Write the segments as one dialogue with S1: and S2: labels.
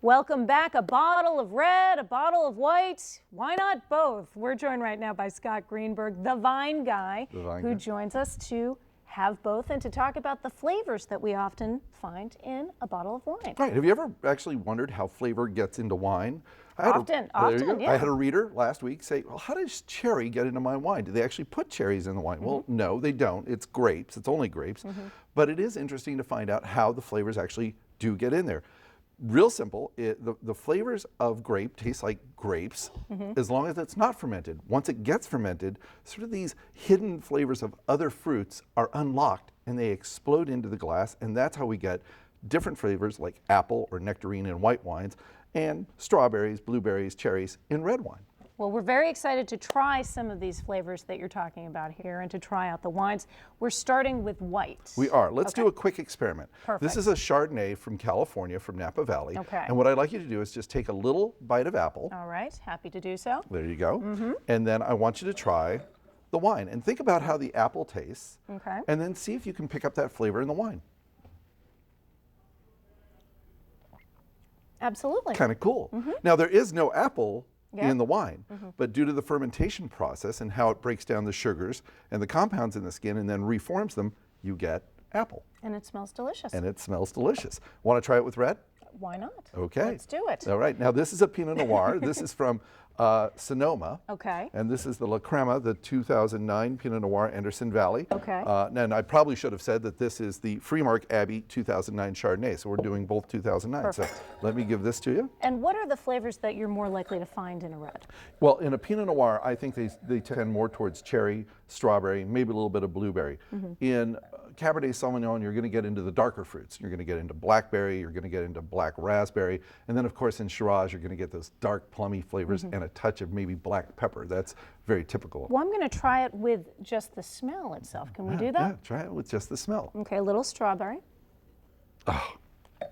S1: Welcome back. A bottle of red, a bottle of white. Why not both? We're joined right now by Scott Greenberg, the Vine Guy, who joins us to have both and to talk about the flavors that we often find in a bottle of wine.
S2: Right. Have you ever actually wondered how flavor gets into wine?
S1: Often, yeah.
S2: I had a reader last week say, well, how does cherry get into my wine? Do they actually put cherries in the wine? Well, no, they don't. It's grapes. It's only grapes. But it is interesting to find out how the flavors actually do get in there. Real simple, the flavors of grape taste like grapes as long as it's not fermented. Once it gets fermented, sort of these hidden flavors of other fruits are unlocked and they explode into the glass, and that's how we get different flavors like apple or nectarine in white wines and strawberries, blueberries, cherries in red wine.
S1: Well, we're very excited to try some of these flavors that you're talking about here and to try out the wines. We're starting with white.
S2: We are. Let's do a quick experiment.
S1: Perfect.
S2: This is a Chardonnay from California, from Napa Valley.
S1: Okay.
S2: And what I'd like you to do is just take a little bite of apple.
S1: All right, happy to do so.
S2: There you go. And then I want you to try the wine and think about how the apple tastes.
S1: Okay.
S2: And then see if you can pick up that flavor in the wine.
S1: Absolutely.
S2: Kind of cool. Now, there is no apple in the wine, but due to the fermentation process and how it breaks down the sugars and the compounds in the skin and then reforms them, you get apple.
S1: And it smells delicious.
S2: And it smells delicious. Want to try it with red?
S1: Why not?
S2: Okay.
S1: Let's do it.
S2: All right. Now, this is a Pinot Noir. This is from Sonoma.
S1: Okay.
S2: And this is the La Crema, the 2009 Pinot Noir, Anderson Valley.
S1: Okay.
S2: And I probably should have said that this is the Freemark Abbey 2009 Chardonnay. So we're doing both 2009.
S1: Perfect.
S2: So let me give this to you.
S1: And what are the flavors that you're more likely to find in a red?
S2: Well, in a Pinot Noir, I think they tend more towards cherry, strawberry, maybe a little bit of blueberry. In Cabernet Sauvignon, you're going to get into the darker fruits. You're going to get into blackberry, you're going to get into black raspberry, and then of course in Shiraz, you're going to get those dark plummy flavors and a touch of maybe black pepper. That's very typical.
S1: Well, I'm going to try it with just the smell itself. Can we do that?
S2: Yeah, try it with just the smell.
S1: Okay, a little strawberry.
S2: Oh.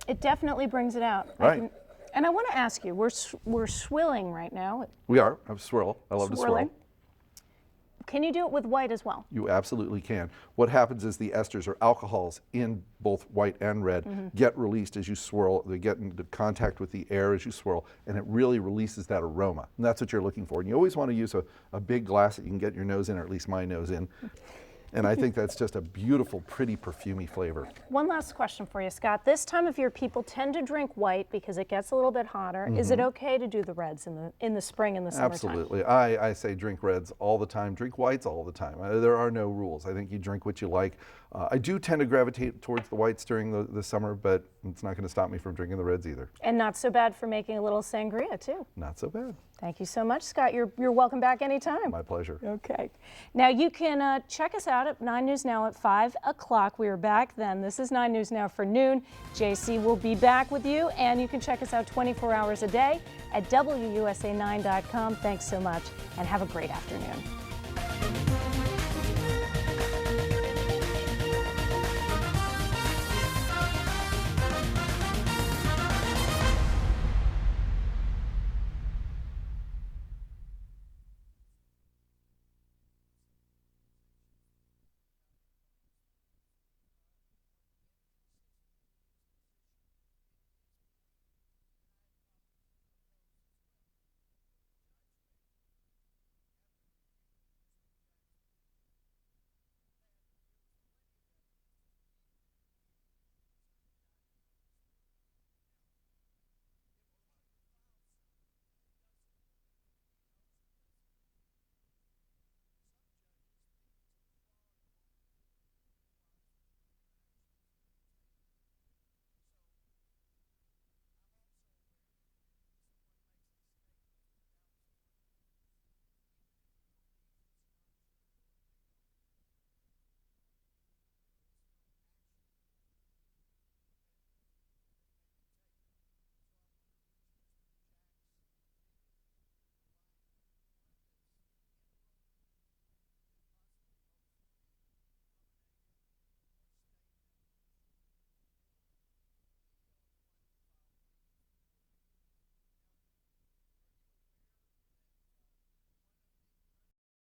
S1: It definitely brings it out.
S2: Right.
S1: And I want to ask you, we're swilling right now.
S2: We are. I swirl. I love to swirl.
S1: Can you do it with white as well?
S2: You absolutely can. What happens is the esters or alcohols in both white and red get released as you swirl. They get into contact with the air as you swirl, and it really releases that aroma. And that's what you're looking for. And you always want to use a big glass that you can get your nose in, or at least my nose in. And I think that's just a beautiful, pretty, perfumey flavor.
S1: One last question for you, Scott. This time of year, people tend to drink white because it gets a little bit hotter. Is it okay to do the reds in the spring and the summertime?
S2: Absolutely. I say drink reds all the time, drink whites all the time. There are no rules. I think you drink what you like. I do tend to gravitate towards the whites during the summer, but it's not going to stop me from drinking the reds either.
S1: And not so bad for making a little sangria, too.
S2: Not so bad.
S1: Thank you so much, Scott. You're welcome back anytime.
S2: My pleasure.
S1: Okay. Now you can check us out at 9 News Now at 5 o'clock. We are back then. This is 9 News Now for noon. JC will be back with you, and you can check us out 24 hours a day at WUSA9.com. Thanks so much, and have a great afternoon.